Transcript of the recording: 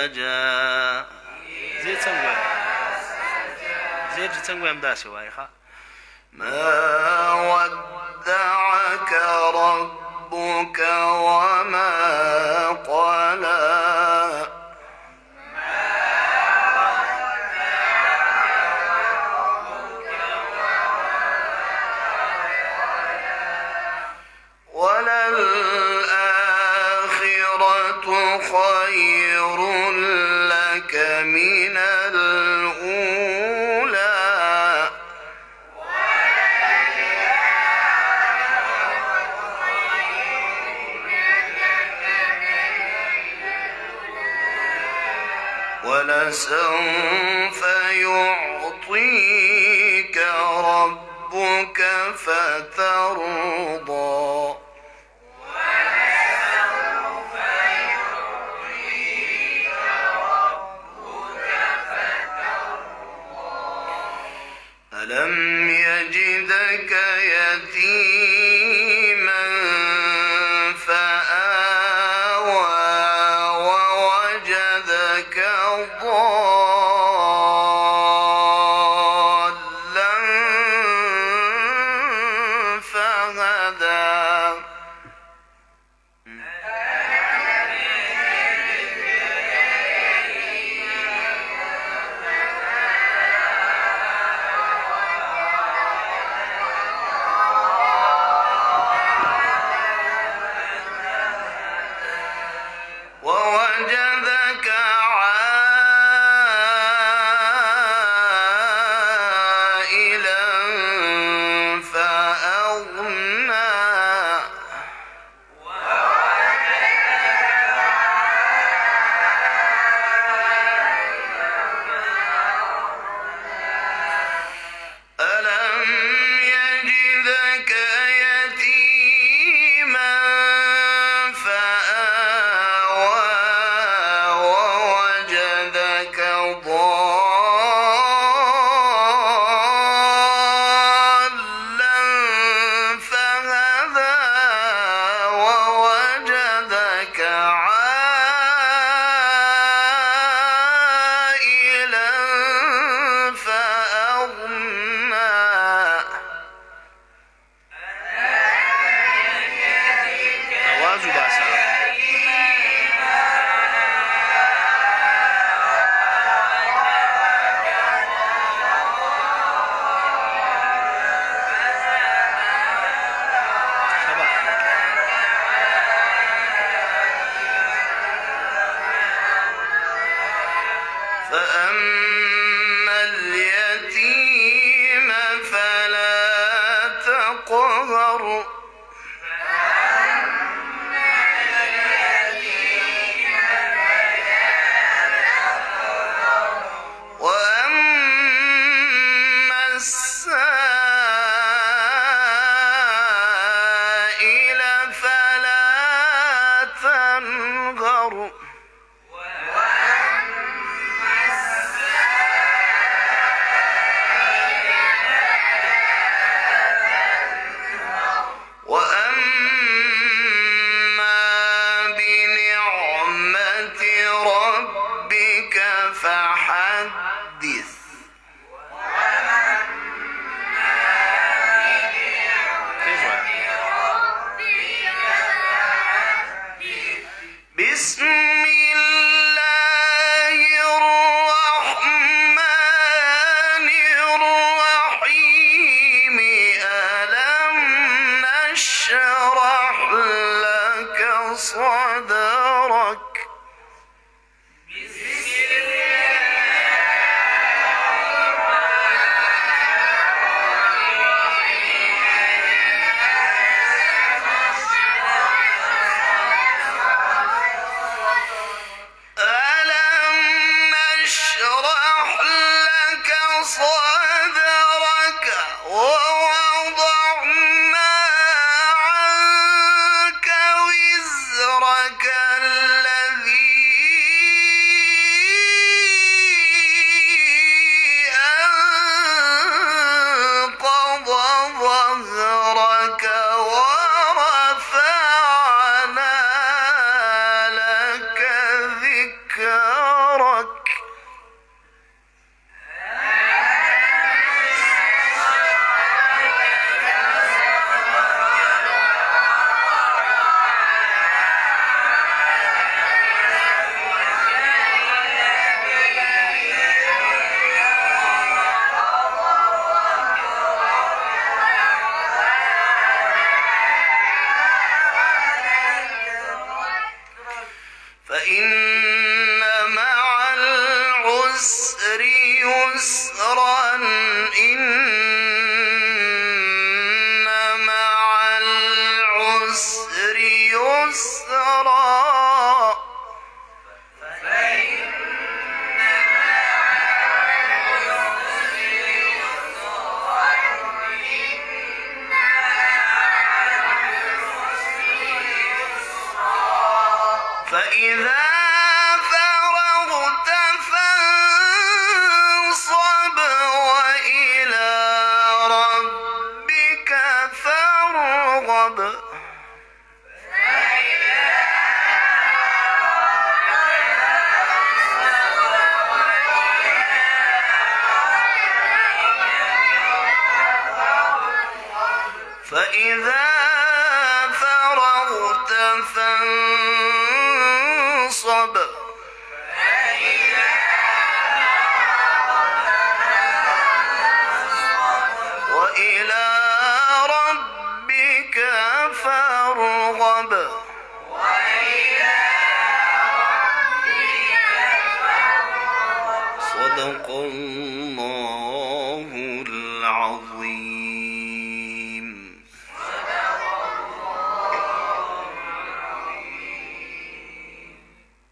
سجى زيد تنوي مداسي وايخا ما ودعك ربك وما قلى وللآخرة خير لك من الأولى ولسوف يعطيك ربك فترضى ألم يجدك يتيما فآوى ووجدك ضالا فهدى ووجدك عائلا فأغنى ألم يجدك يتيما فآوى ووجدك ضالا فهدى ووجدك عائلا فأغنى أواز باسا فأما اليتيم فلا تقهر وأما السائل فلا تنهر وأما بنعمة ربك فحدث بسم الله الرحمن الرحيم ألم نشرح لك صدرك ألم نشرح لك صدرك ووضعنا عنك وزرك فإذا فرغت فانصب وإلى ربك فارغب. فإذا فرغت فانصب وإلى ربك فارغب.